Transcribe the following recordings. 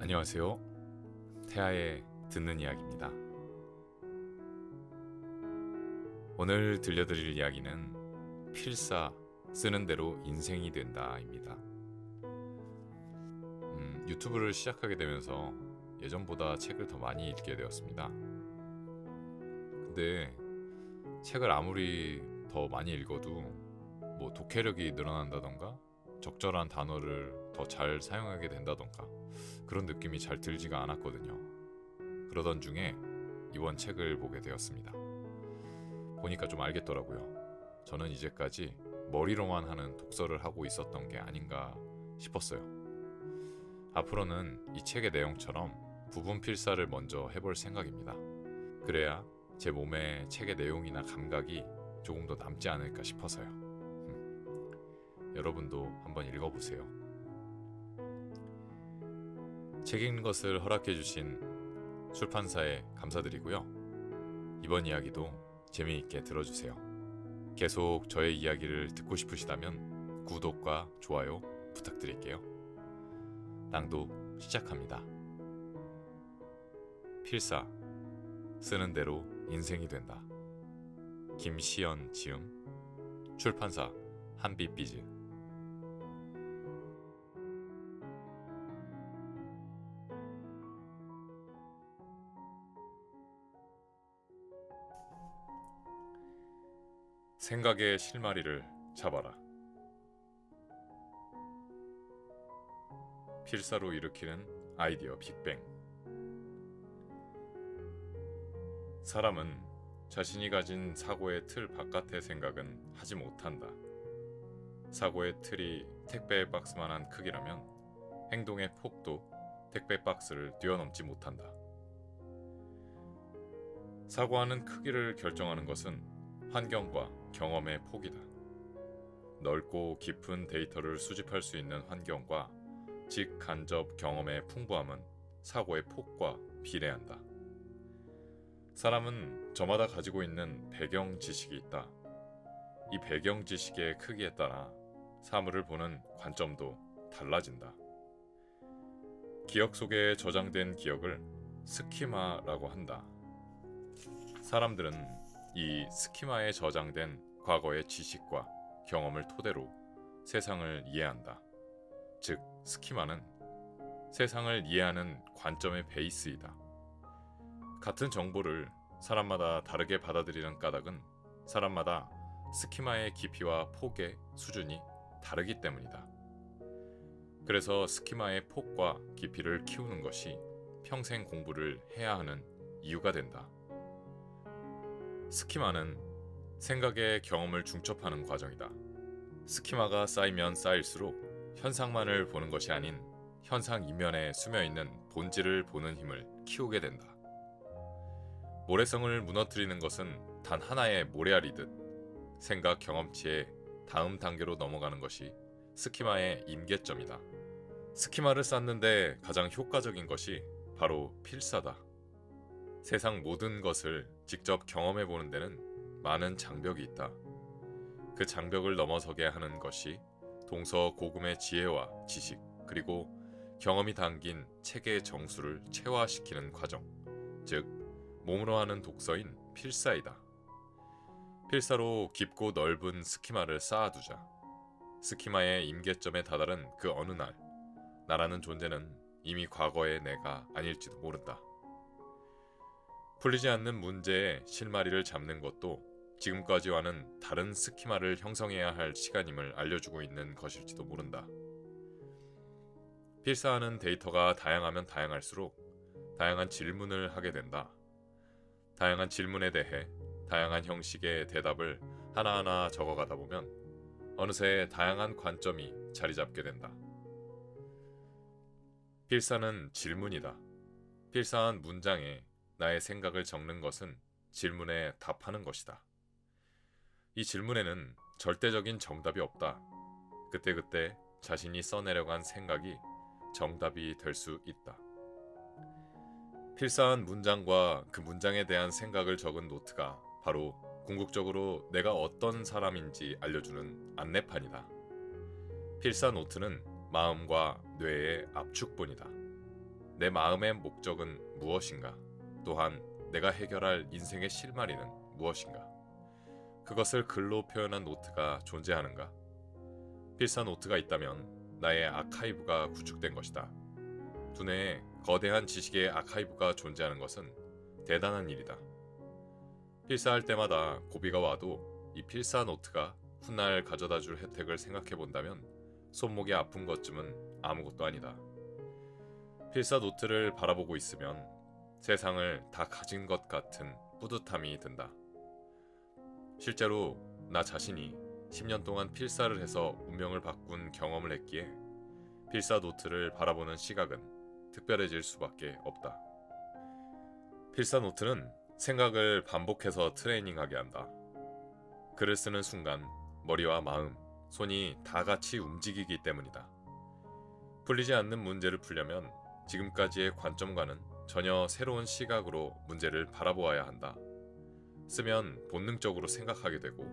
안녕하세요. 태아의 듣는 이야기입니다. 오늘 들려드릴 이야기는 필사 쓰는 대로 인생이 된다입니다. 유튜브를 시작하게 되면서 예전보다 책을 더 많이 읽게 되었습니다. 근데 책을 아무리 더 많이 읽어도 독해력이 늘어난다던가 적절한 단어를 더 잘 사용하게 된다던가 그런 느낌이 잘 들지가 않았거든요. 그러던 중에 이번 책을 보게 되었습니다. 보니까 좀 알겠더라고요. 저는 이제까지 머리로만 하는 독서를 하고 있었던 게 아닌가 싶었어요. 앞으로는 이 책의 내용처럼 부분 필사를 먼저 해볼 생각입니다. 그래야 제 몸에 책의 내용이나 감각이 조금 더 남지 않을까 싶어서요. 여러분도 한번 읽어보세요. 책 읽는 것을 허락해주신 출판사에 감사드리고요. 이번 이야기도 재미있게 들어주세요. 계속 저의 이야기를 듣고 싶으시다면 구독과 좋아요 부탁드릴게요. 낭독 시작합니다. 필사 쓰는 대로 인생이 된다. 김시연 지음, 출판사 한빛비즈. 생각의 실마리를 잡아라. 필사로 일으키는 아이디어 빅뱅. 사람은 자신이 가진 사고의 틀 바깥의 생각은 하지 못한다. 사고의 틀이 택배 박스만한 크기라면 행동의 폭도 택배 박스를 뛰어넘지 못한다. 사고하는 크기를 결정하는 것은 환경과 경험의 폭이다. 넓고 깊은 데이터를 수집할 수 있는 환경과 직간접 경험의 풍부함은 사고의 폭과 비례한다. 사람은 저마다 가지고 있는 배경 지식이 있다. 이 배경 지식의 크기에 따라 사물을 보는 관점도 달라진다. 기억 속에 저장된 기억을 스키마라고 한다. 사람들은 이 스키마에 저장된 과거의 지식과 경험을 토대로 세상을 이해한다. 즉, 스키마는 세상을 이해하는 관점의 베이스이다. 같은 정보를 사람마다 다르게 받아들이는 까닭은 사람마다 스키마의 깊이와 폭의 수준이 다르기 때문이다. 그래서 스키마의 폭과 깊이를 키우는 것이 평생 공부를 해야 하는 이유가 된다. 스키마는 생각의 경험을 중첩하는 과정이다. 스키마가 쌓이면 쌓일수록 현상만을 보는 것이 아닌 현상 이면에 스며있는 본질을 보는 힘을 키우게 된다. 모래성을 무너뜨리는 것은 단 하나의 모래알이듯 생각 경험치의 다음 단계로 넘어가는 것이 스키마의 임계점이다. 스키마를 쌓는데 가장 효과적인 것이 바로 필사다. 세상 모든 것을 직접 경험해 보는 데는 많은 장벽이 있다. 그 장벽을 넘어서게 하는 것이 동서고금의 지혜와 지식, 그리고 경험이 담긴 책의 정수를 체화시키는 과정, 즉 몸으로 하는 독서인 필사이다. 필사로 깊고 넓은 스키마를 쌓아두자. 스키마의 임계점에 다다른 그 어느 날, 나라는 존재는 이미 과거의 내가 아닐지도 모른다. 풀리지 않는 문제의 실마리를 잡는 것도 지금까지와는 다른 스키마를 형성해야 할 시간임을 알려주고 있는 것일지도 모른다. 필사하는 데이터가 다양하면 다양할수록 다양한 질문을 하게 된다. 다양한 질문에 대해 다양한 형식의 대답을 하나하나 적어가다 보면 어느새 다양한 관점이 자리 잡게 된다. 필사는 질문이다. 필사한 문장에 나의 생각을 적는 것은 질문에 답하는 것이다. 이 질문에는 절대적인 정답이 없다. 그때그때 자신이 써내려간 생각이 정답이 될 수 있다. 필사한 문장과 그 문장에 대한 생각을 적은 노트가 바로 궁극적으로 내가 어떤 사람인지 알려주는 안내판이다. 필사 노트는 마음과 뇌의 압축본이다. 내 마음의 목적은 무엇인가? 또한 내가 해결할 인생의 실마리는 무엇인가? 그것을 글로 표현한 노트가 존재하는가? 필사 노트가 있다면 나의 아카이브가 구축된 것이다. 두뇌에 거대한 지식의 아카이브가 존재하는 것은 대단한 일이다. 필사할 때마다 고비가 와도 이 필사 노트가 훗날 가져다 줄 혜택을 생각해 본다면 손목이 아픈 것쯤은 아무것도 아니다. 필사 노트를 바라보고 있으면 세상을 다 가진 것 같은 뿌듯함이 든다. 실제로 나 자신이 10년 동안 필사를 해서 운명을 바꾼 경험을 했기에 필사 노트를 바라보는 시각은 특별해질 수밖에 없다. 필사 노트는 생각을 반복해서 트레이닝하게 한다. 글을 쓰는 순간 머리와 마음, 손이 다 같이 움직이기 때문이다. 풀리지 않는 문제를 풀려면 지금까지의 관점과는 전혀 새로운 시각으로 문제를 바라보아야 한다. 쓰면 본능적으로 생각하게 되고,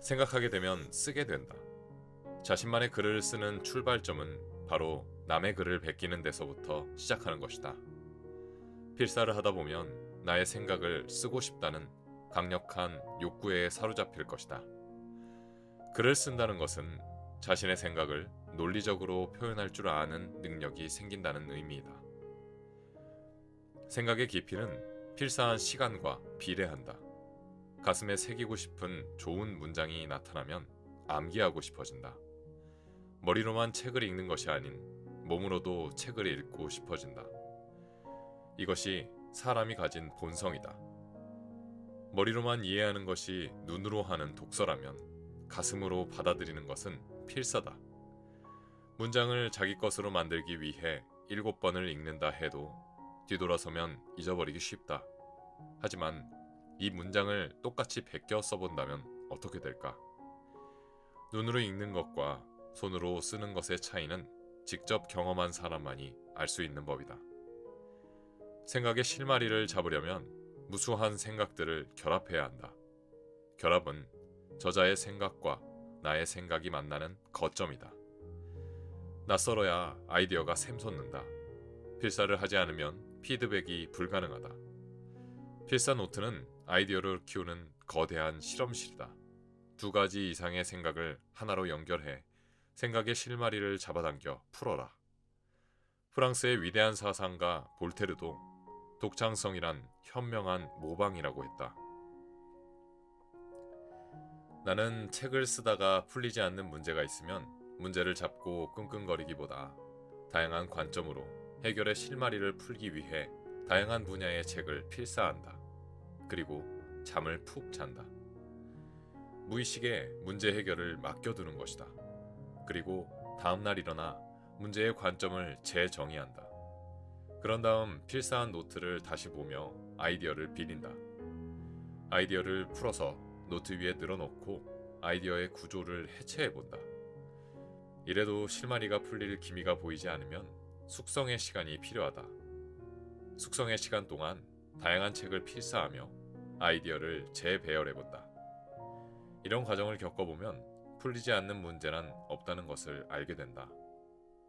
생각하게 되면 쓰게 된다. 자신만의 글을 쓰는 출발점은 바로 남의 글을 베끼는 데서부터 시작하는 것이다. 필사를 하다 보면 나의 생각을 쓰고 싶다는 강력한 욕구에 사로잡힐 것이다. 글을 쓴다는 것은 자신의 생각을 논리적으로 표현할 줄 아는 능력이 생긴다는 의미이다. 생각의 깊이는 필사한 시간과 비례한다. 가슴에 새기고 싶은 좋은 문장이 나타나면 암기하고 싶어진다. 머리로만 책을 읽는 것이 아닌 몸으로도 책을 읽고 싶어진다. 이것이 사람이 가진 본성이다. 머리로만 이해하는 것이 눈으로 하는 독서라면 가슴으로 받아들이는 것은 필사다. 문장을 자기 것으로 만들기 위해 7번을 읽는다 해도 뒤돌아서면 잊어버리기 쉽다. 하지만 이 문장을 똑같이 베껴 써본다면 어떻게 될까? 눈으로 읽는 것과 손으로 쓰는 것의 차이는 직접 경험한 사람만이 알 수 있는 법이다. 생각의 실마리를 잡으려면 무수한 생각들을 결합해야 한다. 결합은 저자의 생각과 나의 생각이 만나는 거점이다. 낯설어야 아이디어가 샘솟는다. 필사를 하지 않으면 피드백이 불가능하다. 필사 노트는 아이디어를 키우는 거대한 실험실이다. 2가지 이상의 생각을 하나로 연결해 생각의 실마리를 잡아당겨 풀어라. 프랑스의 위대한 사상가 볼테르도 독창성이란 현명한 모방이라고 했다. 나는 책을 쓰다가 풀리지 않는 문제가 있으면 문제를 잡고 끙끙거리기보다 다양한 관점으로 해결의 실마리를 풀기 위해 다양한 분야의 책을 필사한다. 그리고 잠을 푹 잔다. 무의식에 문제 해결을 맡겨두는 것이다. 그리고 다음날 일어나 문제의 관점을 재정의한다. 그런 다음 필사한 노트를 다시 보며 아이디어를 빌린다. 아이디어를 풀어서 노트 위에 늘어놓고 아이디어의 구조를 해체해본다. 이래도 실마리가 풀릴 기미가 보이지 않으면 숙성의 시간이 필요하다. 숙성의 시간 동안 다양한 책을 필사하며 아이디어를 재배열해본다. 이런 과정을 겪어보면 풀리지 않는 문제란 없다는 것을 알게 된다.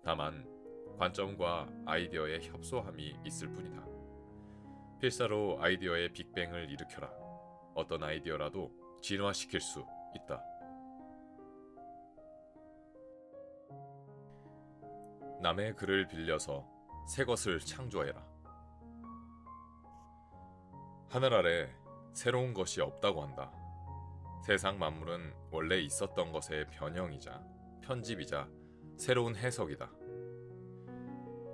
다만 관점과 아이디어의 협소함이 있을 뿐이다. 필사로 아이디어의 빅뱅을 일으켜라. 어떤 아이디어라도 진화시킬 수 있다. 남의 글을 빌려서 새 것을 창조해라. 하늘 아래 새로운 것이 없다고 한다. 세상 만물은 원래 있었던 것의 변형이자 편집이자 새로운 해석이다.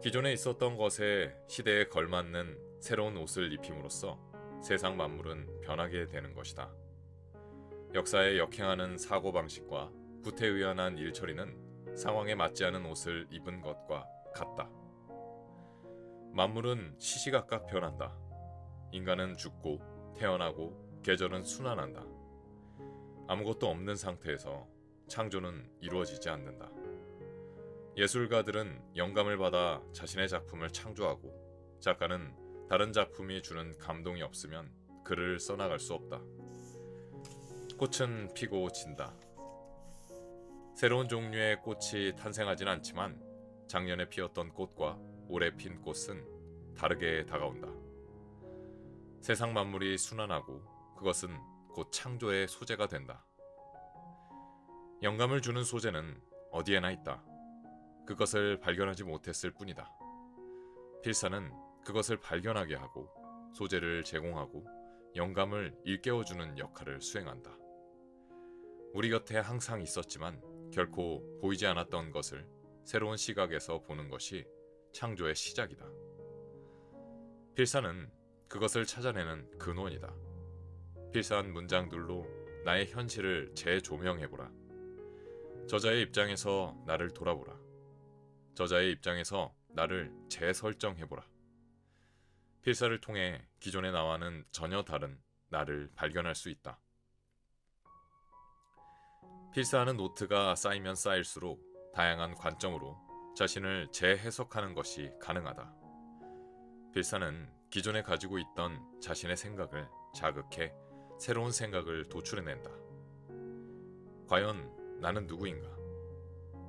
기존에 있었던 것에 시대에 걸맞는 새로운 옷을 입힘으로써 세상 만물은 변하게 되는 것이다. 역사에 역행하는 사고방식과 구태의연한 일처리는 상황에 맞지 않은 옷을 입은 것과 같다. 만물은 시시각각 변한다. 인간은 죽고 태어나고 계절은 순환한다. 아무것도 없는 상태에서 창조는 이루어지지 않는다. 예술가들은 영감을 받아 자신의 작품을 창조하고 작가는 다른 작품이 주는 감동이 없으면 글을 써나갈 수 없다. 꽃은 피고 진다. 새로운 종류의 꽃이 탄생하진 않지만 작년에 피었던 꽃과 올해 핀 꽃은 다르게 다가온다. 세상 만물이 순환하고 그것은 곧 창조의 소재가 된다. 영감을 주는 소재는 어디에나 있다. 그것을 발견하지 못했을 뿐이다. 필사는 그것을 발견하게 하고 소재를 제공하고 영감을 일깨워주는 역할을 수행한다. 우리 곁에 항상 있었지만 결코 보이지 않았던 것을 새로운 시각에서 보는 것이 창조의 시작이다. 필사는 그것을 찾아내는 근원이다. 필사한 문장들로 나의 현실을 재조명해보라. 저자의 입장에서 나를 돌아보라. 저자의 입장에서 나를 재설정해보라. 필사를 통해 기존의 나와는 전혀 다른 나를 발견할 수 있다. 필사하는 노트가 쌓이면 쌓일수록 다양한 관점으로 자신을 재해석하는 것이 가능하다. 필사는 기존에 가지고 있던 자신의 생각을 자극해 새로운 생각을 도출해낸다. 과연 나는 누구인가?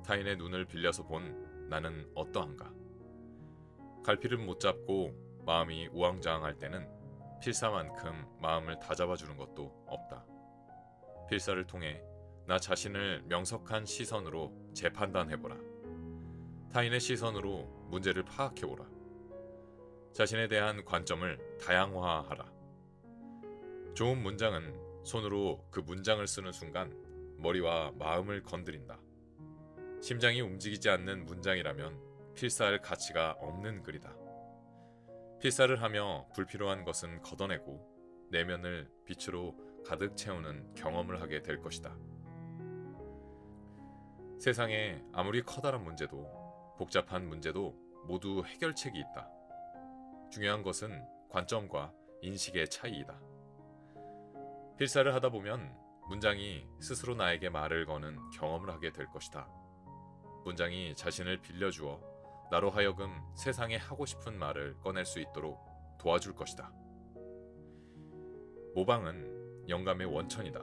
타인의 눈을 빌려서 본 나는 어떠한가? 갈피를 못 잡고 마음이 우왕좌왕할 때는 필사만큼 마음을 다잡아주는 것도 없다. 필사를 통해 나 자신을 명석한 시선으로 재판단해보라. 타인의 시선으로 문제를 파악해보라. 자신에 대한 관점을 다양화하라. 좋은 문장은 손으로 그 문장을 쓰는 순간 머리와 마음을 건드린다. 심장이 움직이지 않는 문장이라면 필사할 가치가 없는 글이다. 필사를 하며 불필요한 것은 걷어내고 내면을 빛으로 가득 채우는 경험을 하게 될 것이다. 세상에 아무리 커다란 문제도 복잡한 문제도 모두 해결책이 있다. 중요한 것은 관점과 인식의 차이이다. 필사를 하다 보면 문장이 스스로 나에게 말을 거는 경험을 하게 될 것이다. 문장이 자신을 빌려주어 나로 하여금 세상에 하고 싶은 말을 꺼낼 수 있도록 도와줄 것이다. 모방은 영감의 원천이다.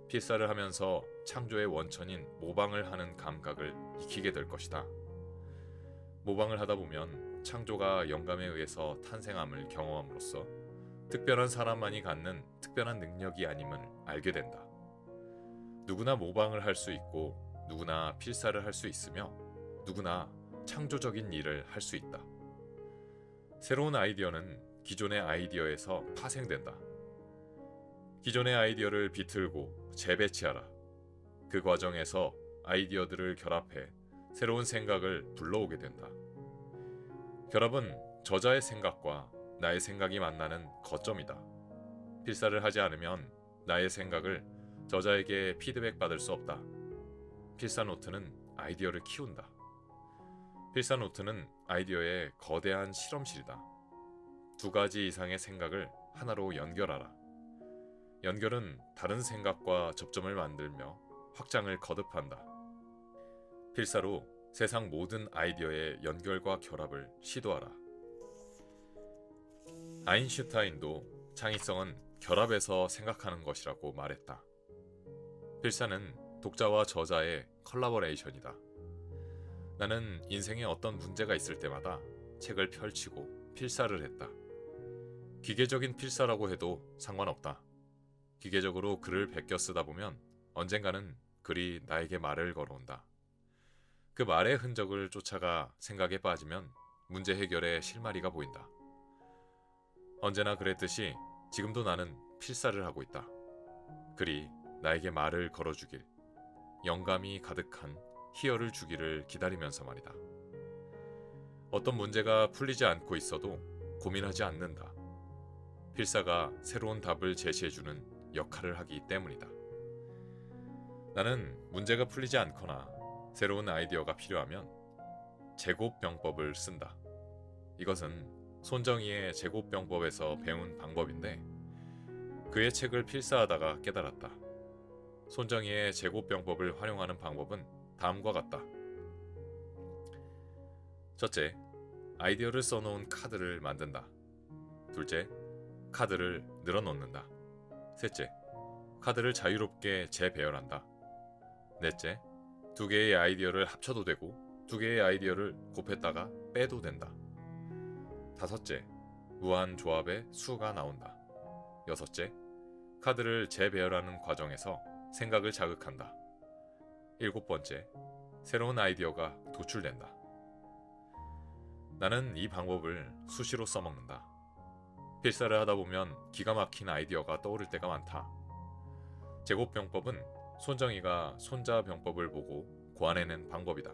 필사를 하면서 창조의 원천인 모방을 하는 감각을 익히게 될 것이다. 모방을 하다 보면 창조가 영감에 의해서 탄생함을 경험함으로써 특별한 사람만이 갖는 특별한 능력이 아님을 알게 된다. 누구나 모방을 할 수 있고 누구나 필사를 할 수 있으며 누구나 창조적인 일을 할 수 있다. 새로운 아이디어는 기존의 아이디어에서 파생된다. 기존의 아이디어를 비틀고 재배치하라. 그 과정에서 아이디어들을 결합해 새로운 생각을 불러오게 된다. 결합은 저자의 생각과 나의 생각이 만나는 거점이다. 필사를 하지 않으면 나의 생각을 저자에게 피드백 받을 수 없다. 필사 노트는 아이디어를 키운다. 필사 노트는 아이디어의 거대한 실험실이다. 두 가지 이상의 생각을 하나로 연결하라. 연결은 다른 생각과 접점을 만들며 확장을 거듭한다. 필사로 세상 모든 아이디어의 연결과 결합을 시도하라. 아인슈타인도 창의성은 결합에서 생각하는 것이라고 말했다. 필사는 독자와 저자의 컬라보레이션이다. 나는 인생에 어떤 문제가 있을 때마다 책을 펼치고 필사를 했다. 기계적인 필사라고 해도 상관없다. 기계적으로 글을 베껴 쓰다 보면 언젠가는 글이 나에게 말을 걸어온다. 그 말의 흔적을 쫓아가 생각에 빠지면 문제 해결의 실마리가 보인다. 언제나 그랬듯이 지금도 나는 필사를 하고 있다. 글이 나에게 말을 걸어주길, 영감이 가득한 희열을 주기를 기다리면서 말이다. 어떤 문제가 풀리지 않고 있어도 고민하지 않는다. 필사가 새로운 답을 제시해주는 역할을 하기 때문이다. 나는 문제가 풀리지 않거나 새로운 아이디어가 필요하면 제곱병법을 쓴다. 이것은 손정희의 제곱병법에서 배운 방법인데 그의 책을 필사하다가 깨달았다. 손정희의 제곱병법을 활용하는 방법은 다음과 같다. 첫째, 아이디어를 써놓은 카드를 만든다. 둘째, 카드를 늘어놓는다. 셋째, 카드를 자유롭게 재배열한다. 넷째, 두 개의 아이디어를 합쳐도 되고 두 개의 아이디어를 곱했다가 빼도 된다. 다섯째, 무한 조합의 수가 나온다. 여섯째, 카드를 재배열하는 과정에서 생각을 자극한다. 일곱 번째, 새로운 아이디어가 도출된다. 나는 이 방법을 수시로 써먹는다. 필사를 하다 보면 기가 막힌 아이디어가 떠오를 때가 많다. 제곱병법은 손정희가 손자병법을 보고 고안해낸 방법이다.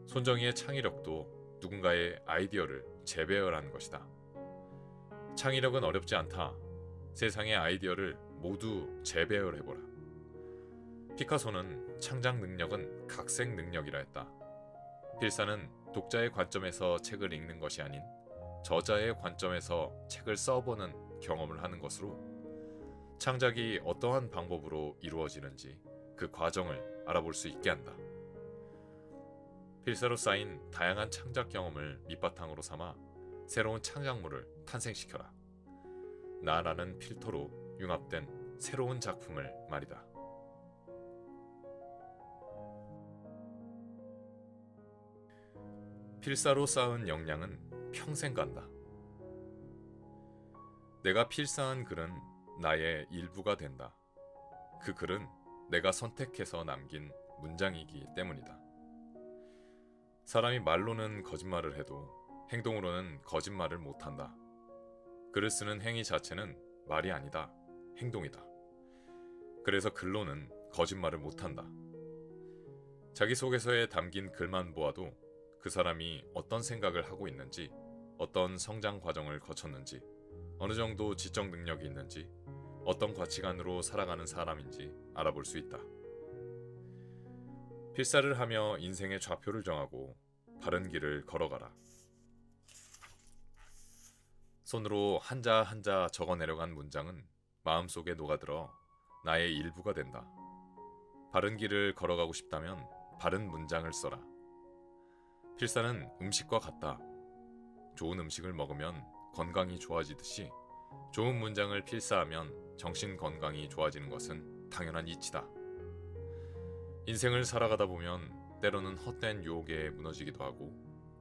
손정희의 창의력도 누군가의 아이디어를 재배열한 것이다. 창의력은 어렵지 않다. 세상의 아이디어를 모두 재배열해보라. 피카소는 창작 능력은 각색 능력이라 했다. 필사는 독자의 관점에서 책을 읽는 것이 아닌 저자의 관점에서 책을 써보는 경험을 하는 것으로 창작이 어떠한 방법으로 이루어지는지 그 과정을 알아볼 수 있게 한다. 필사로 쌓인 다양한 창작 경험을 밑바탕으로 삼아 새로운 창작물을 탄생시켜라. 나라는 필터로 융합된 새로운 작품을 말이다. 필사로 쌓은 역량은 평생 간다. 내가 필사한 글은 나의 일부가 된다. 그 글은 내가 선택해서 남긴 문장이기 때문이다. 사람이 말로는 거짓말을 해도 행동으로는 거짓말을 못한다. 글을 쓰는 행위 자체는 말이 아니다. 행동이다. 그래서 글로는 거짓말을 못한다. 자기소개서에 담긴 글만 보아도 그 사람이 어떤 생각을 하고 있는지, 어떤 성장 과정을 거쳤는지, 어느 정도 지적 능력이 있는지, 어떤 가치관으로 살아가는 사람인지 알아볼 수 있다. 필사를 하며 인생의 좌표를 정하고 바른 길을 걸어가라. 손으로 한자 한자 적어내려간 문장은 마음속에 녹아들어 나의 일부가 된다. 바른 길을 걸어가고 싶다면 바른 문장을 써라. 필사는 음식과 같다. 좋은 음식을 먹으면 건강이 좋아지듯이 좋은 문장을 필사하면 정신 건강이 좋아지는 것은 당연한 이치다. 인생을 살아가다 보면 때로는 헛된 유혹에 무너지기도 하고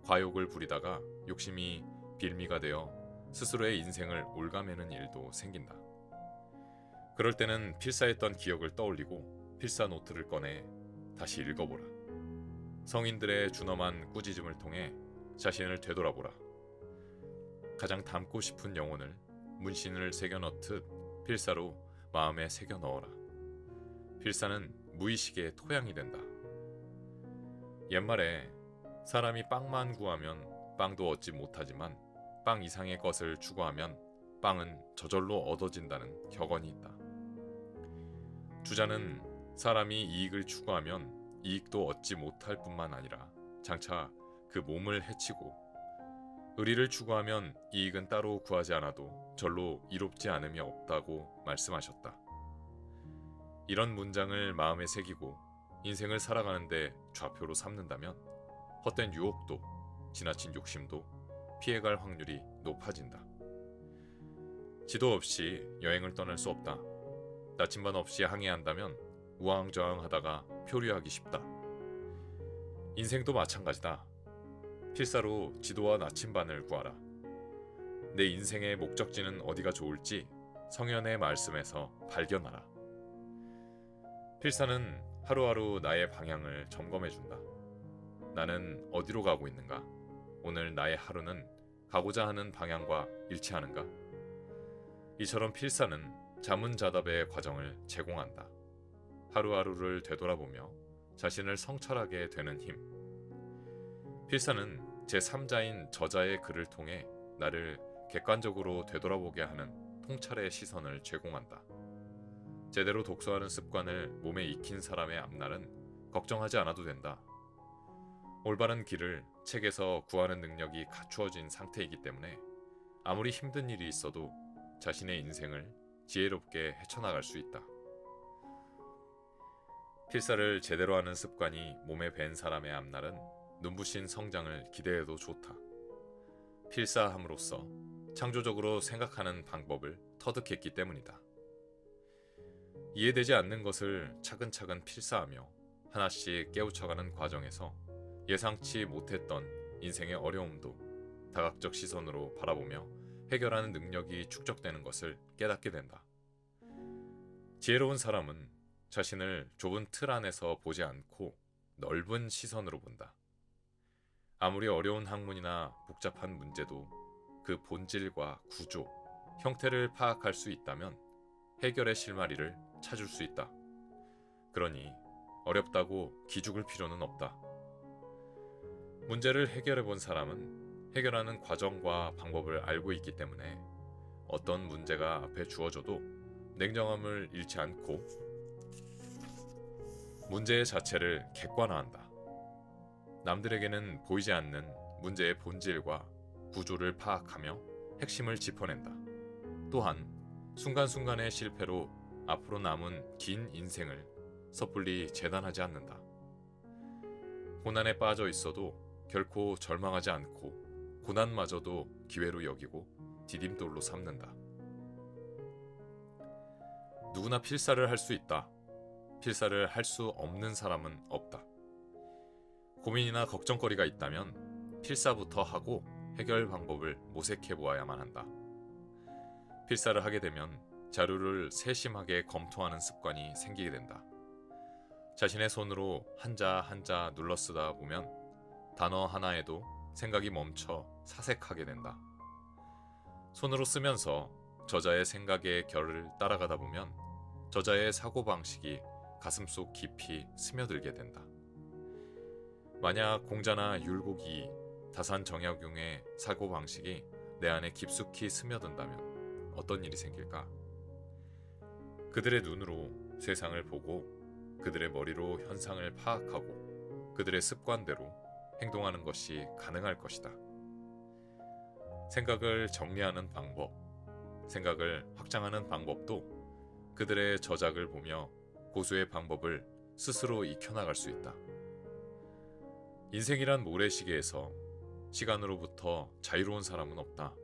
과욕을 부리다가 욕심이 빌미가 되어 스스로의 인생을 올가매는 일도 생긴다. 그럴 때는 필사했던 기억을 떠올리고 필사 노트를 꺼내 다시 읽어보라. 성인들의 준엄한 꾸짖음을 통해 자신을 되돌아보라. 가장 닮고 싶은 영혼을 문신을 새겨 넣듯 필사로 마음에 새겨 넣어라. 필사는 무의식의 토양이 된다. 옛말에 사람이 빵만 구하면 빵도 얻지 못하지만 빵 이상의 것을 추구하면 빵은 저절로 얻어진다는 격언이 있다. 주자는 사람이 이익을 추구하면 이익도 얻지 못할 뿐만 아니라 장차 그 몸을 해치고 의리를 추구하면 이익은 따로 구하지 않아도 절로 이롭지 않음이 없다고 말씀하셨다. 이런 문장을 마음에 새기고 인생을 살아가는데 좌표로 삼는다면 헛된 유혹도 지나친 욕심도 피해갈 확률이 높아진다. 지도 없이 여행을 떠날 수 없다. 나침반 없이 항해한다면 우왕좌왕하다가 표류하기 쉽다. 인생도 마찬가지다. 필사로 지도와 나침반을 구하라. 내 인생의 목적지는 어디가 좋을지 성현의 말씀에서 발견하라. 필사는 하루하루 나의 방향을 점검해준다. 나는 어디로 가고 있는가? 오늘 나의 하루는 가고자 하는 방향과 일치하는가? 이처럼 필사는 자문자답의 과정을 제공한다. 하루하루를 되돌아보며 자신을 성찰하게 되는 힘. 필사는 제3자인 저자의 글을 통해 나를 객관적으로 되돌아보게 하는 통찰의 시선을 제공한다. 제대로 독서하는 습관을 몸에 익힌 사람의 앞날은 걱정하지 않아도 된다. 올바른 길을 책에서 구하는 능력이 갖추어진 상태이기 때문에 아무리 힘든 일이 있어도 자신의 인생을 지혜롭게 헤쳐나갈 수 있다. 필사를 제대로 하는 습관이 몸에 밴 사람의 앞날은 눈부신 성장을 기대해도 좋다. 필사함으로써 창조적으로 생각하는 방법을 터득했기 때문이다. 이해되지 않는 것을 차근차근 필사하며 하나씩 깨우쳐가는 과정에서 예상치 못했던 인생의 어려움도 다각적 시선으로 바라보며 해결하는 능력이 축적되는 것을 깨닫게 된다. 지혜로운 사람은 자신을 좁은 틀 안에서 보지 않고 넓은 시선으로 본다. 아무리 어려운 학문이나 복잡한 문제도 그 본질과 구조, 형태를 파악할 수 있다면 해결의 실마리를 찾을 수 있다. 그러니 어렵다고 기죽을 필요는 없다. 문제를 해결해 본 사람은 해결하는 과정과 방법을 알고 있기 때문에 어떤 문제가 앞에 주어져도 냉정함을 잃지 않고 문제의 자체를 객관화한다. 남들에게는 보이지 않는 문제의 본질과 구조를 파악하며 핵심을 짚어낸다. 또한 순간순간의 실패로 앞으로 남은 긴 인생을 섣불리 재단하지 않는다. 고난에 빠져 있어도 결코 절망하지 않고 고난마저도 기회로 여기고 디딤돌로 삼는다. 누구나 필사를 할 수 있다. 필사를 할 수 없는 사람은 없다. 고민이나 걱정거리가 있다면 필사부터 하고 해결 방법을 모색해 보아야만 한다. 필사를 하게 되면 자료를 세심하게 검토하는 습관이 생기게 된다. 자신의 손으로 한자 한자 눌러 쓰다 보면 단어 하나에도 생각이 멈춰 사색하게 된다. 손으로 쓰면서 저자의 생각의 결을 따라가다 보면 저자의 사고방식이 가슴속 깊이 스며들게 된다. 만약 공자나 율곡이 다산정약용의 사고방식이 내 안에 깊숙이 스며든다면 어떤 일이 생길까? 그들의 눈으로 세상을 보고 그들의 머리로 현상을 파악하고 그들의 습관대로 행동하는 것이 가능할 것이다. 생각을 정리하는 방법, 생각을 확장하는 방법도 그들의 저작을 보며 고수의 방법을 스스로 익혀나갈 수 있다. 인생이란 모래시계에서 시간으로부터 자유로운 사람은 없다.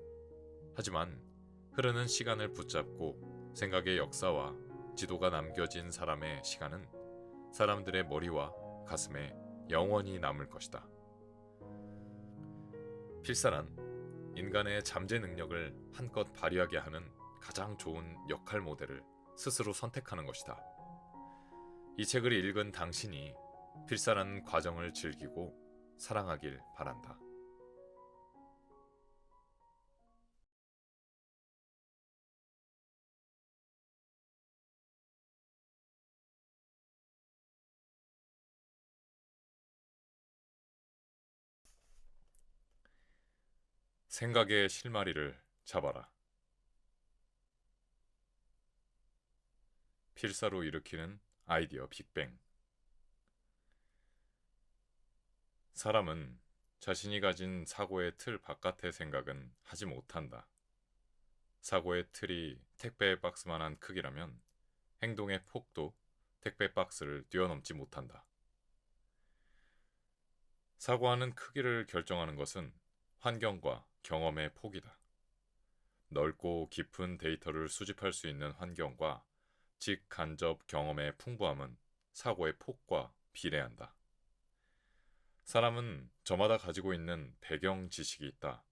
하지만 흐르는 시간을 붙잡고 생각의 역사와 지도가 남겨진 사람의 시간은 사람들의 머리와 가슴에 영원히 남을 것이다. 필사란 인간의 잠재 능력을 한껏 발휘하게 하는 가장 좋은 역할 모델을 스스로 선택하는 것이다. 이 책을 읽은 당신이 필사라는 과정을 즐기고 사랑하길 바란다. 생각의 실마리를 잡아라. 필사로 일으키는 아이디어 빅뱅. 사람은 자신이 가진 사고의 틀 바깥의 생각은 하지 못한다. 사고의 틀이 택배 박스만한 크기라면 행동의 폭도 택배 박스를 뛰어넘지 못한다. 사고하는 크기를 결정하는 것은 환경과 경험의 폭이다. 넓고 깊은 데이터를 수집할 수 있는 환경과 직간접 경험의 풍부함은 사고의 폭과 비례한다. 사람은 저마다 가지고 있는 배경 지식이 있다.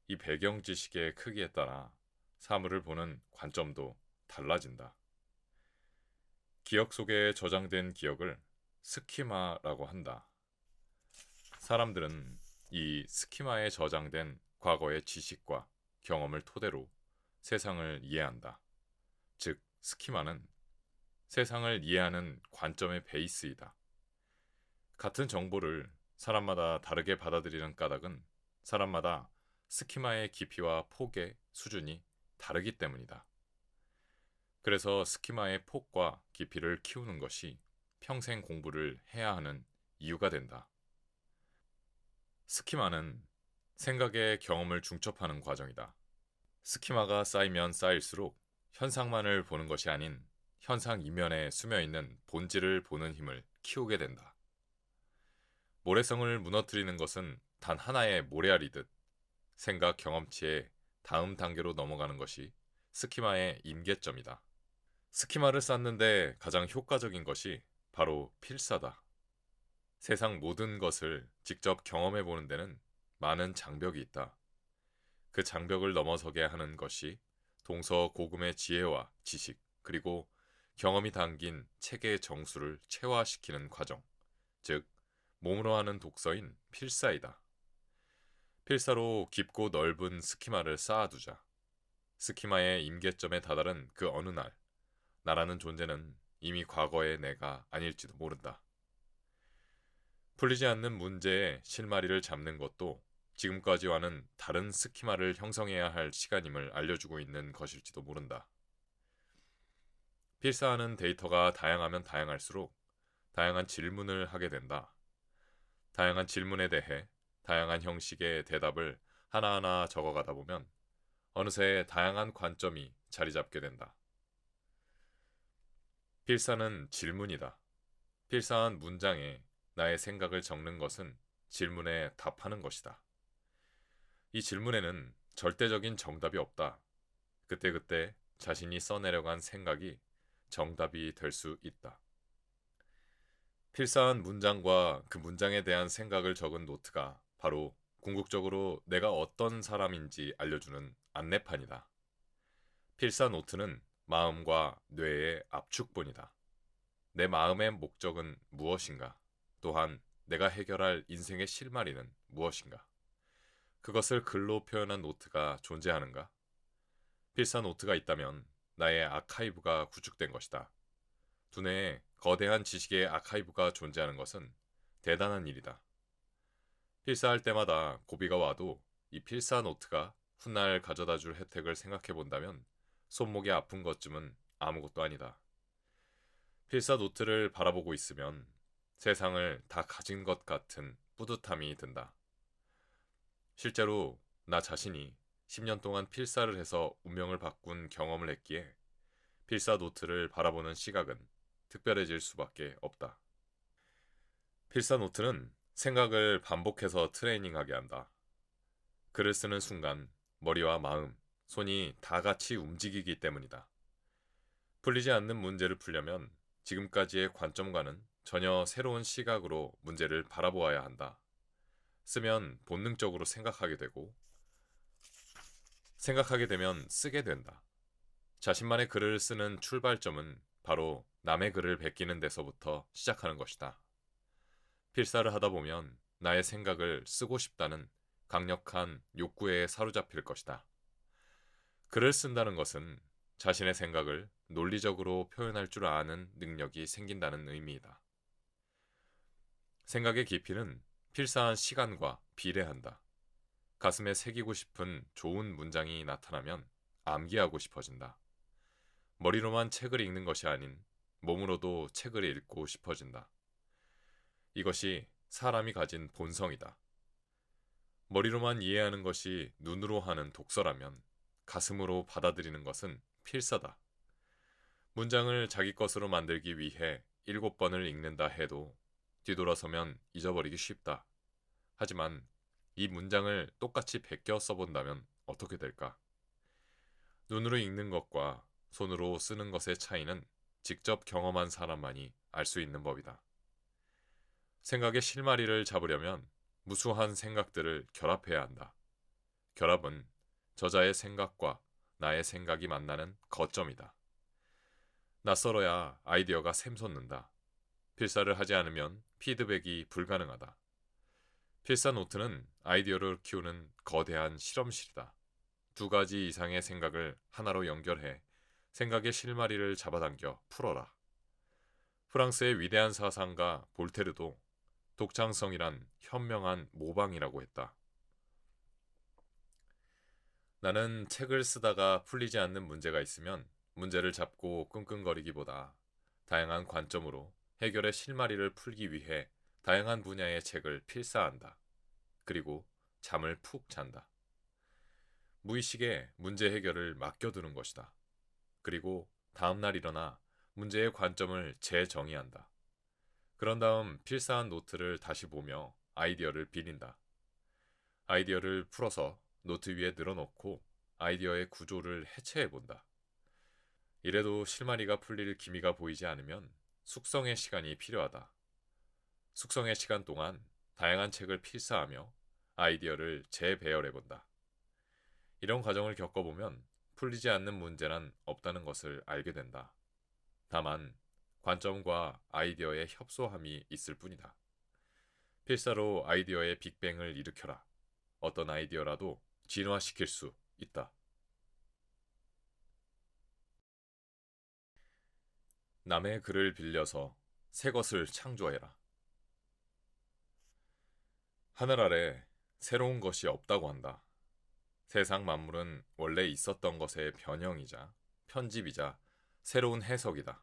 이 배경 지식의 크기에 따라 사물을 보는 관점도 달라진다. 기억 속에 저장된 기억을 스키마라고 한다. 사람들은 이 스키마에 저장된 과거의 지식과 경험을 토대로 세상을 이해한다. 즉, 스키마는 세상을 이해하는 관점의 베이스이다. 같은 정보를 사람마다 다르게 받아들이는 까닭은 사람마다 스키마의 깊이와 폭의 수준이 다르기 때문이다. 그래서 스키마의 폭과 깊이를 키우는 것이 평생 공부를 해야 하는 이유가 된다. 스키마는 생각의 경험을 중첩하는 과정이다. 스키마가 쌓이면 쌓일수록 현상만을 보는 것이 아닌 현상 이면에 스며있는 본질을 보는 힘을 키우게 된다. 모래성을 무너뜨리는 것은 단 하나의 모래알이듯 생각 경험치의 다음 단계로 넘어가는 것이 스키마의 임계점이다. 스키마를 쌓는데 가장 효과적인 것이 바로 필사다. 세상 모든 것을 직접 경험해 보는 데는 많은 장벽이 있다. 그 장벽을 넘어서게 하는 것이 동서고금의 지혜와 지식, 그리고 경험이 담긴 체계의 정수를 체화시키는 과정, 즉 몸으로 하는 독서인 필사이다. 필사로 깊고 넓은 스키마를 쌓아두자. 스키마의 임계점에 다다른 그 어느 날, 나라는 존재는 이미 과거의 내가 아닐지도 모른다. 풀리지 않는 문제의 실마리를 잡는 것도 지금까지와는 다른 스키마를 형성해야 할 시간임을 알려주고 있는 것일지도 모른다. 필사하는 데이터가 다양하면 다양할수록 다양한 질문을 하게 된다. 다양한 질문에 대해 다양한 형식의 대답을 하나하나 적어가다 보면 어느새 다양한 관점이 자리 잡게 된다. 필사는 질문이다. 필사한 문장에 나의 생각을 적는 것은 질문에 답하는 것이다. 이 질문에는 절대적인 정답이 없다. 그때그때 자신이 써내려간 생각이 정답이 될 수 있다. 필사한 문장과 그 문장에 대한 생각을 적은 노트가 바로 궁극적으로 내가 어떤 사람인지 알려주는 안내판이다. 필사 노트는 마음과 뇌의 압축본이다. 내 마음의 목적은 무엇인가? 또한 내가 해결할 인생의 실마리는 무엇인가? 그것을 글로 표현한 노트가 존재하는가? 필사 노트가 있다면 나의 아카이브가 구축된 것이다. 두뇌에 거대한 지식의 아카이브가 존재하는 것은 대단한 일이다. 필사할 때마다 고비가 와도 이 필사 노트가 훗날 가져다 줄 혜택을 생각해 본다면 손목이 아픈 것쯤은 아무것도 아니다. 필사 노트를 바라보고 있으면 세상을 다 가진 것 같은 뿌듯함이 든다. 실제로 나 자신이 10년 동안 필사를 해서 운명을 바꾼 경험을 했기에 필사 노트를 바라보는 시각은 특별해질 수밖에 없다. 필사 노트는 생각을 반복해서 트레이닝하게 한다. 글을 쓰는 순간 머리와 마음, 손이 다 같이 움직이기 때문이다. 풀리지 않는 문제를 풀려면 지금까지의 관점과는 전혀 새로운 시각으로 문제를 바라보아야 한다. 쓰면 본능적으로 생각하게 되고, 생각하게 되면 쓰게 된다. 자신만의 글을 쓰는 출발점은 바로 남의 글을 베끼는 데서부터 시작하는 것이다. 필사를 하다 보면 나의 생각을 쓰고 싶다는 강력한 욕구에 사로잡힐 것이다. 글을 쓴다는 것은 자신의 생각을 논리적으로 표현할 줄 아는 능력이 생긴다는 의미이다. 생각의 깊이는 필사한 시간과 비례한다. 가슴에 새기고 싶은 좋은 문장이 나타나면 암기하고 싶어진다. 머리로만 책을 읽는 것이 아닌 몸으로도 책을 읽고 싶어진다. 이것이 사람이 가진 본성이다. 머리로만 이해하는 것이 눈으로 하는 독서라면 가슴으로 받아들이는 것은 필사다. 문장을 자기 것으로 만들기 위해 7번을 읽는다 해도 뒤돌아서면 잊어버리기 쉽다. 하지만 이 문장을 똑같이 베껴 써본다면 어떻게 될까? 눈으로 읽는 것과 손으로 쓰는 것의 차이는 직접 경험한 사람만이 알 수 있는 법이다. 생각의 실마리를 잡으려면 무수한 생각들을 결합해야 한다. 결합은 저자의 생각과 나의 생각이 만나는 거점이다. 낯설어야 아이디어가 샘솟는다. 필사를 하지 않으면 피드백이 불가능하다. 필사 노트는 아이디어를 키우는 거대한 실험실이다. 2가지 이상의 생각을 하나로 연결해 생각의 실마리를 잡아당겨 풀어라. 프랑스의 위대한 사상가 볼테르도 독창성이란 현명한 모방이라고 했다. 나는 책을 쓰다가 풀리지 않는 문제가 있으면 문제를 잡고 끙끙거리기보다 다양한 관점으로 해결의 실마리를 풀기 위해 다양한 분야의 책을 필사한다. 그리고 잠을 푹 잔다. 무의식에 문제 해결을 맡겨두는 것이다. 그리고 다음날 일어나 문제의 관점을 재정의한다. 그런 다음 필사한 노트를 다시 보며 아이디어를 빌린다. 아이디어를 풀어서 노트 위에 늘어놓고 아이디어의 구조를 해체해본다. 이래도 실마리가 풀릴 기미가 보이지 않으면 숙성의 시간이 필요하다. 숙성의 시간 동안 다양한 책을 필사하며 아이디어를 재배열해본다. 이런 과정을 겪어보면 풀리지 않는 문제란 없다는 것을 알게 된다. 다만 관점과 아이디어의 협소함이 있을 뿐이다. 필사로 아이디어의 빅뱅을 일으켜라. 어떤 아이디어라도 진화시킬 수 있다. 남의 글을 빌려서 새 것을 창조해라. 하늘 아래 새로운 것이 없다고 한다. 세상 만물은 원래 있었던 것의 변형이자 편집이자 새로운 해석이다.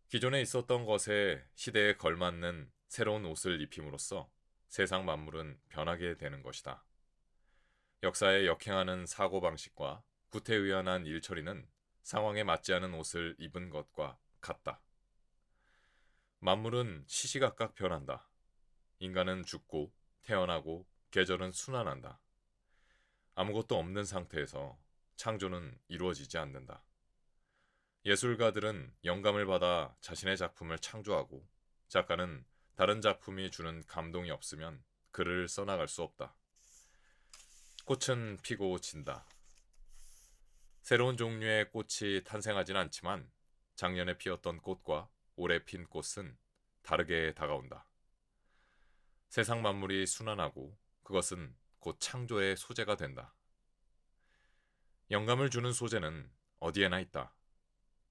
기존에 있었던 것에 시대에 걸맞는 새로운 옷을 입힘으로써 세상 만물은 변하게 되는 것이다. 역사에 역행하는 사고방식과 구태의연한 일처리는 상황에 맞지 않은 옷을 입은 것과 같다. 만물은 시시각각 변한다. 인간은 죽고 태어나고 계절은 순환한다. 아무것도 없는 상태에서 창조는 이루어지지 않는다. 예술가들은 영감을 받아 자신의 작품을 창조하고 작가는 다른 작품이 주는 감동이 없으면 글을 써나갈 수 없다. 꽃은 피고 진다. 새로운 종류의 꽃이 탄생하진 않지만 작년에 피었던 꽃과 올해 핀 꽃은 다르게 다가온다. 세상 만물이 순환하고 그것은 곧 창조의 소재가 된다. 영감을 주는 소재는 어디에나 있다.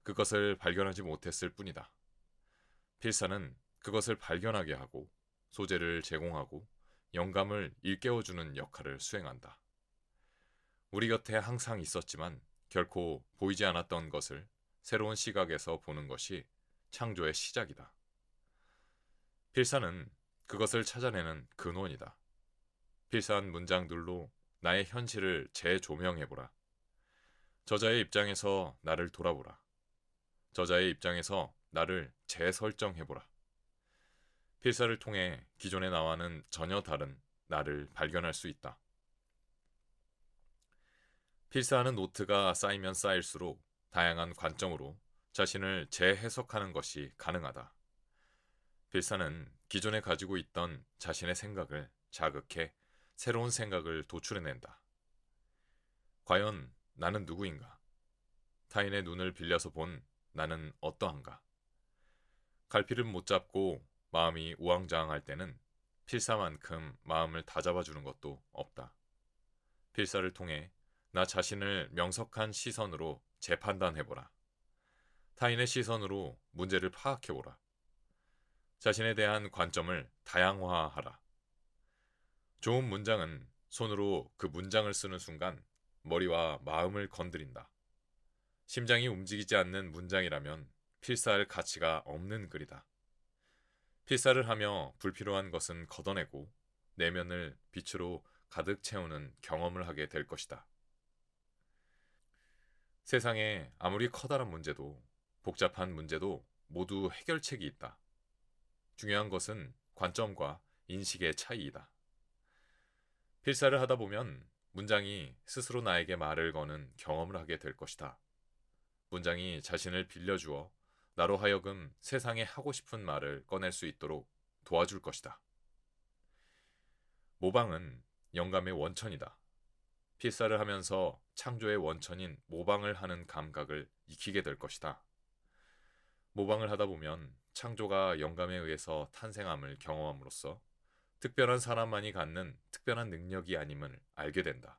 그것을 발견하지 못했을 뿐이다. 필사는 그것을 발견하게 하고 소재를 제공하고 영감을 일깨워주는 역할을 수행한다. 우리 곁에 항상 있었지만 결코 보이지 않았던 것을 새로운 시각에서 보는 것이 창조의 시작이다. 필사는 그것을 찾아내는 근원이다. 필사한 문장들로 나의 현실을 재조명해보라. 저자의 입장에서 나를 돌아보라. 저자의 입장에서 나를 재설정해보라. 필사를 통해 기존의 나와는 전혀 다른 나를 발견할 수 있다. 필사하는 노트가 쌓이면 쌓일수록 다양한 관점으로 자신을 재해석하는 것이 가능하다. 필사는 기존에 가지고 있던 자신의 생각을 자극해 새로운 생각을 도출해낸다. 과연 나는 누구인가? 타인의 눈을 빌려서 본 나는 어떠한가? 갈피를 못 잡고 마음이 우왕좌왕할 때는 필사만큼 마음을 다잡아주는 것도 없다. 필사를 통해 나 자신을 명석한 시선으로 재판단해보라. 타인의 시선으로 문제를 파악해보라. 자신에 대한 관점을 다양화하라. 좋은 문장은 손으로 그 문장을 쓰는 순간 머리와 마음을 건드린다. 심장이 움직이지 않는 문장이라면 필사할 가치가 없는 글이다. 필사를 하며 불필요한 것은 걷어내고 내면을 빛으로 가득 채우는 경험을 하게 될 것이다. 세상에 아무리 커다란 문제도 복잡한 문제도 모두 해결책이 있다. 중요한 것은 관점과 인식의 차이이다. 필사를 하다 보면 문장이 스스로 나에게 말을 거는 경험을 하게 될 것이다. 문장이 자신을 빌려주어 나로 하여금 세상에 하고 싶은 말을 꺼낼 수 있도록 도와줄 것이다. 모방은 영감의 원천이다. 필사를 하면서 창조의 원천인 모방을 하는 감각을 익히게 될 것이다. 모방을 하다 보면 창조가 영감에 의해서 탄생함을 경험함으로써 특별한 사람만이 갖는 특별한 능력이 아님을 알게 된다.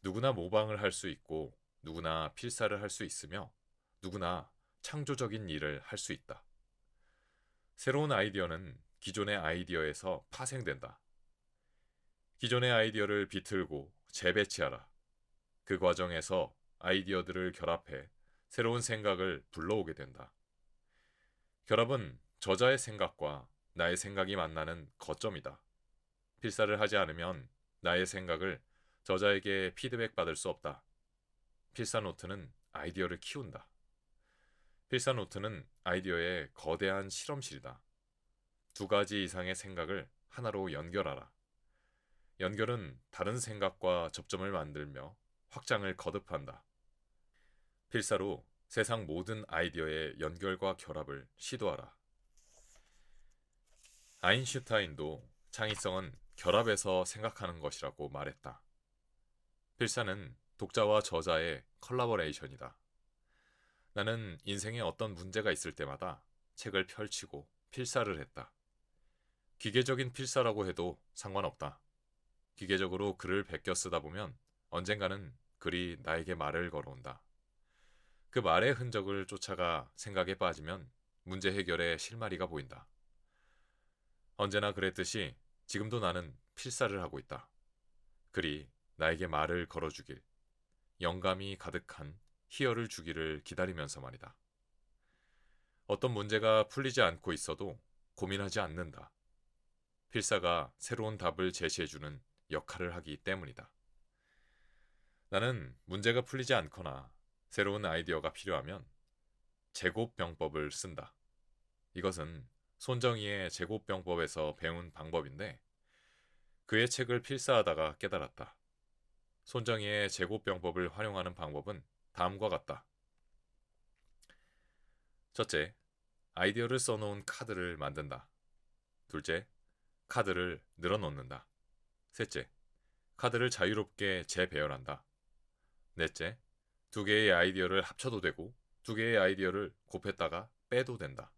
누구나 모방을 할 수 있고 누구나 필사를 할 수 있으며 누구나 창조적인 일을 할 수 있다. 새로운 아이디어는 기존의 아이디어에서 파생된다. 기존의 아이디어를 비틀고 재배치하라. 그 과정에서 아이디어들을 결합해 새로운 생각을 불러오게 된다. 결합은 저자의 생각과 나의 생각이 만나는 거점이다. 필사를 하지 않으면 나의 생각을 저자에게 피드백 받을 수 없다. 필사 노트는 아이디어를 키운다. 필사 노트는 아이디어의 거대한 실험실이다. 두 가지 이상의 생각을 하나로 연결하라. 연결은 다른 생각과 접점을 만들며 확장을 거듭한다. 필사로 세상 모든 아이디어의 연결과 결합을 시도하라. 아인슈타인도 창의성은 결합해서 생각하는 것이라고 말했다. 필사는 독자와 저자의 컬라보레이션이다. 나는 인생에 어떤 문제가 있을 때마다 책을 펼치고 필사를 했다. 기계적인 필사라고 해도 상관없다. 기계적으로 글을 베껴 쓰다 보면 언젠가는 글이 나에게 말을 걸어온다. 그 말의 흔적을 쫓아가 생각에 빠지면 문제 해결의 실마리가 보인다. 언제나 그랬듯이 지금도 나는 필사를 하고 있다. 글이 나에게 말을 걸어주길, 영감이 가득한 희열을 주기를 기다리면서 말이다. 어떤 문제가 풀리지 않고 있어도 고민하지 않는다. 필사가 새로운 답을 제시해주는 역할을 하기 때문이다. 나는 문제가 풀리지 않거나 새로운 아이디어가 필요하면 제곱병법을 쓴다. 이것은 손정희의 제곱병법에서 배운 방법인데 그의 책을 필사하다가 깨달았다. 손정희의 제곱병법을 활용하는 방법은 다음과 같다. 첫째, 아이디어를 써놓은 카드를 만든다. 둘째, 카드를 늘어놓는다. 셋째, 카드를 자유롭게 재배열한다. 넷째, 두 개의 아이디어를 합쳐도 되고 두 개의 아이디어를 곱했다가 빼도 된다.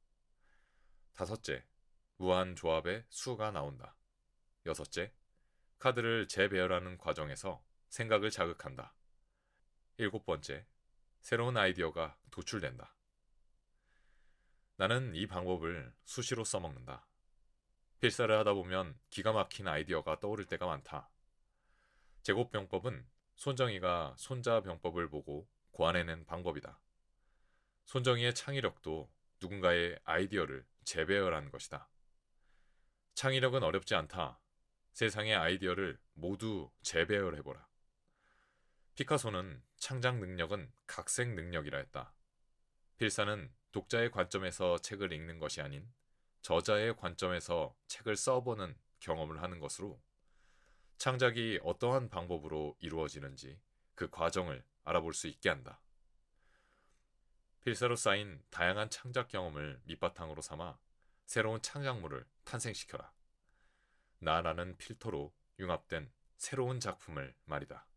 다섯째, 무한 조합의 수가 나온다. 여섯째, 카드를 재배열하는 과정에서 생각을 자극한다. 일곱 번째, 새로운 아이디어가 도출된다. 나는 이 방법을 수시로 써먹는다. 필사를 하다 보면 기가 막힌 아이디어가 떠오를 때가 많다. 제곱병법은 손정희가 손자병법을 보고 고안해낸 방법이다. 손정희의 창의력도 누군가의 아이디어를 재배열한 것이다. 창의력은 어렵지 않다. 세상의 아이디어를 모두 재배열해보라. 피카소는 창작 능력은 각색 능력이라 했다. 필사는 독자의 관점에서 책을 읽는 것이 아닌 저자의 관점에서 책을 써보는 경험을 하는 것으로 창작이 어떠한 방법으로 이루어지는지 그 과정을 알아볼 수 있게 한다. 필사로 쌓인 다양한 창작 경험을 밑바탕으로 삼아 새로운 창작물을 탄생시켜라. 나라는 필터로 융합된 새로운 작품을 말이다.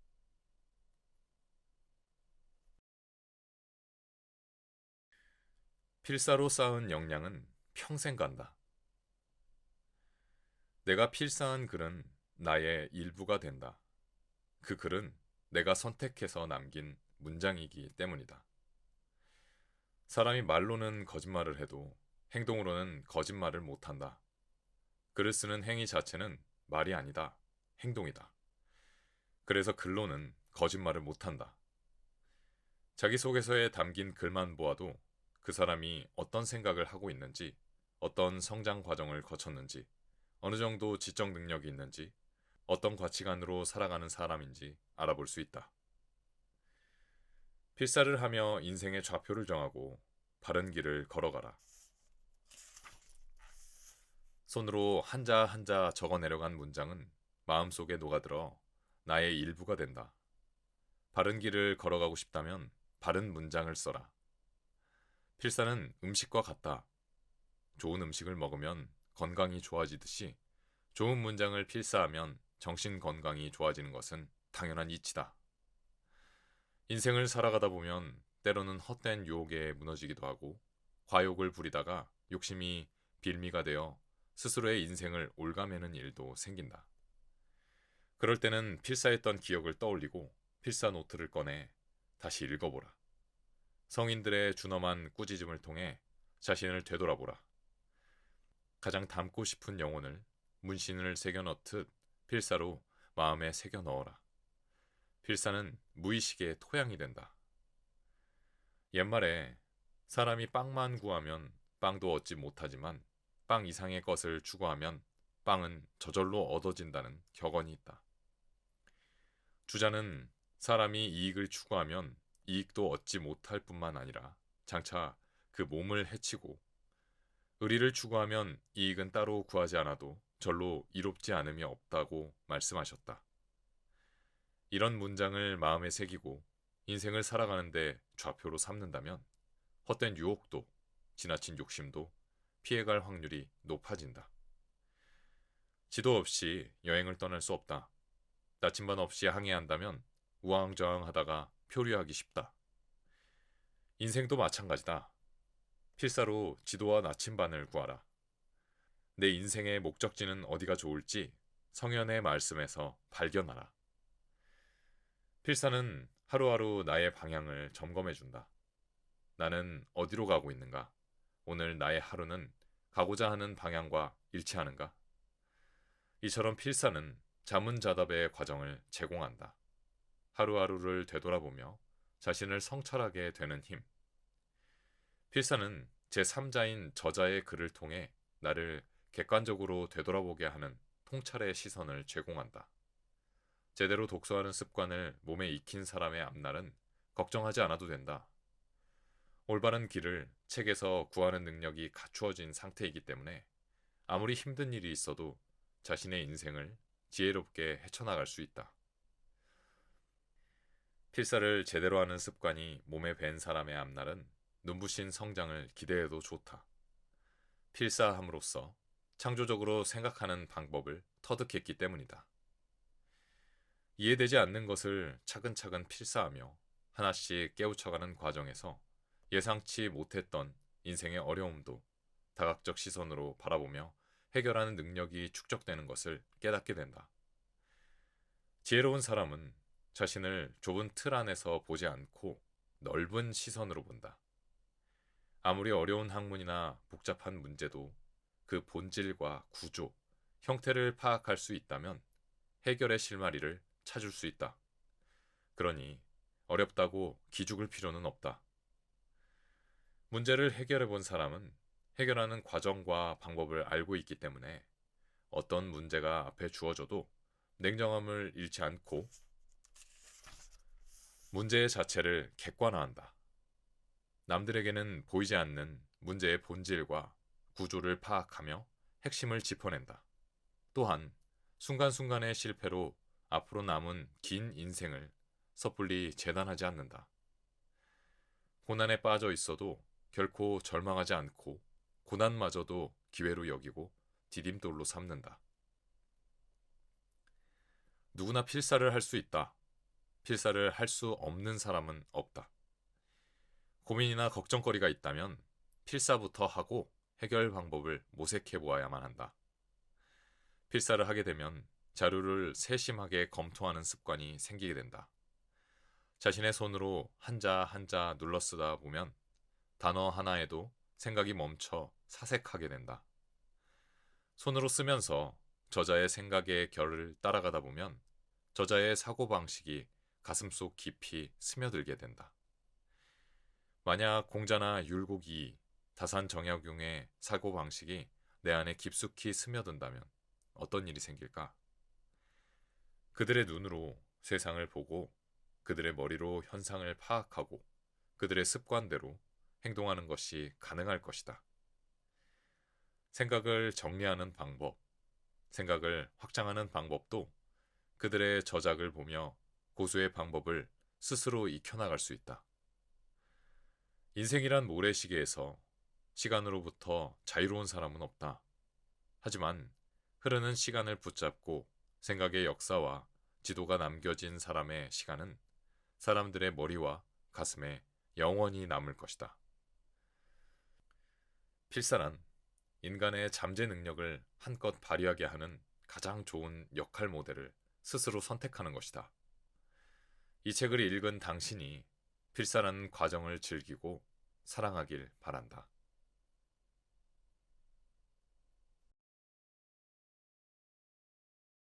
필사로 쌓은 역량은 평생 간다. 내가 필사한 글은 나의 일부가 된다. 그 글은 내가 선택해서 남긴 문장이기 때문이다. 사람이 말로는 거짓말을 해도 행동으로는 거짓말을 못한다. 글을 쓰는 행위 자체는 말이 아니다. 행동이다. 그래서 글로는 거짓말을 못한다. 자기소개서에 담긴 글만 보아도 그 사람이 어떤 생각을 하고 있는지, 어떤 성장 과정을 거쳤는지, 어느 정도 지적 능력이 있는지, 어떤 가치관으로 살아가는 사람인지 알아볼 수 있다. 필사를 하며 인생의 좌표를 정하고 바른 길을 걸어가라. 손으로 한자 한자 적어내려간 문장은 마음속에 녹아들어 나의 일부가 된다. 바른 길을 걸어가고 싶다면 바른 문장을 써라. 필사는 음식과 같다. 좋은 음식을 먹으면 건강이 좋아지듯이 좋은 문장을 필사하면 정신 건강이 좋아지는 것은 당연한 이치다. 인생을 살아가다 보면 때로는 헛된 유혹에 무너지기도 하고 과욕을 부리다가 욕심이 빌미가 되어 스스로의 인생을 올가매는 일도 생긴다. 그럴 때는 필사했던 기억을 떠올리고 필사 노트를 꺼내 다시 읽어보라. 성인들의 준엄한 꾸짖음을 통해 자신을 되돌아보라. 가장 닮고 싶은 영혼을 문신을 새겨 넣듯 필사로 마음에 새겨 넣어라. 필사는 무의식의 토양이 된다. 옛말에 사람이 빵만 구하면 빵도 얻지 못하지만 빵 이상의 것을 추구하면 빵은 저절로 얻어진다는 격언이 있다. 주자는 사람이 이익을 추구하면 이익도 얻지 못할 뿐만 아니라 장차 그 몸을 해치고 의리를 추구하면 이익은 따로 구하지 않아도 절로 이롭지 않음이 없다고 말씀하셨다. 이런 문장을 마음에 새기고 인생을 살아가는데 좌표로 삼는다면 헛된 유혹도 지나친 욕심도 피해갈 확률이 높아진다. 지도 없이 여행을 떠날 수 없다. 나침반 없이 항해한다면 우왕좌왕하다가 표류하기 쉽다. 인생도 마찬가지다. 필사로 지도와 나침반을 구하라. 내 인생의 목적지는 어디가 좋을지 성현의 말씀에서 발견하라. 필사는 하루하루 나의 방향을 점검해준다. 나는 어디로 가고 있는가? 오늘 나의 하루는 가고자 하는 방향과 일치하는가? 이처럼 필사는 자문자답의 과정을 제공한다. 하루하루를 되돌아보며 자신을 성찰하게 되는 힘. 필사는 제3자인 저자의 글을 통해 나를 객관적으로 되돌아보게 하는 통찰의 시선을 제공한다. 제대로 독서하는 습관을 몸에 익힌 사람의 앞날은 걱정하지 않아도 된다. 올바른 길을 책에서 구하는 능력이 갖추어진 상태이기 때문에 아무리 힘든 일이 있어도 자신의 인생을 지혜롭게 헤쳐나갈 수 있다. 필사를 제대로 하는 습관이 몸에 밴 사람의 앞날은 눈부신 성장을 기대해도 좋다. 필사함으로써 창조적으로 생각하는 방법을 터득했기 때문이다. 이해되지 않는 것을 차근차근 필사하며 하나씩 깨우쳐가는 과정에서 예상치 못했던 인생의 어려움도 다각적 시선으로 바라보며 해결하는 능력이 축적되는 것을 깨닫게 된다. 지혜로운 사람은 자신을 좁은 틀 안에서 보지 않고 넓은 시선으로 본다. 아무리 어려운 학문이나 복잡한 문제도 그 본질과 구조, 형태를 파악할 수 있다면 해결의 실마리를 찾을 수 있다. 그러니 어렵다고 기죽을 필요는 없다. 문제를 해결해 본 사람은 해결하는 과정과 방법을 알고 있기 때문에 어떤 문제가 앞에 주어져도 냉정함을 잃지 않고 문제의 자체를 객관화한다. 남들에게는 보이지 않는 문제의 본질과 구조를 파악하며 핵심을 짚어낸다. 또한 순간순간의 실패로 앞으로 남은 긴 인생을 섣불리 재단하지 않는다. 고난에 빠져 있어도 결코 절망하지 않고 고난마저도 기회로 여기고 디딤돌로 삼는다. 누구나 필사를 할 수 있다. 필사를 할 수 없는 사람은 없다. 고민이나 걱정거리가 있다면 필사부터 하고 해결 방법을 모색해 보아야만 한다. 필사를 하게 되면 자료를 세심하게 검토하는 습관이 생기게 된다. 자신의 손으로 한자 한자 눌러 쓰다 보면 단어 하나에도 생각이 멈춰 사색하게 된다. 손으로 쓰면서 저자의 생각의 결을 따라가다 보면 저자의 사고방식이 가슴속 깊이 스며들게 된다. 만약 공자나 율곡이 다산정약용의 사고방식이 내 안에 깊숙이 스며든다면 어떤 일이 생길까? 그들의 눈으로 세상을 보고 그들의 머리로 현상을 파악하고 그들의 습관대로 행동하는 것이 가능할 것이다. 생각을 정리하는 방법, 생각을 확장하는 방법도 그들의 저작을 보며 고수의 방법을 스스로 익혀나갈 수 있다. 인생이란 모래시계에서 시간으로부터 자유로운 사람은 없다. 하지만 흐르는 시간을 붙잡고 생각의 역사와 지도가 남겨진 사람의 시간은 사람들의 머리와 가슴에 영원히 남을 것이다. 필사란 인간의 잠재 능력을 한껏 발휘하게 하는 가장 좋은 역할 모델을 스스로 선택하는 것이다. 이 책을 읽은 당신이 필사라는 과정을 즐기고 사랑하길 바란다.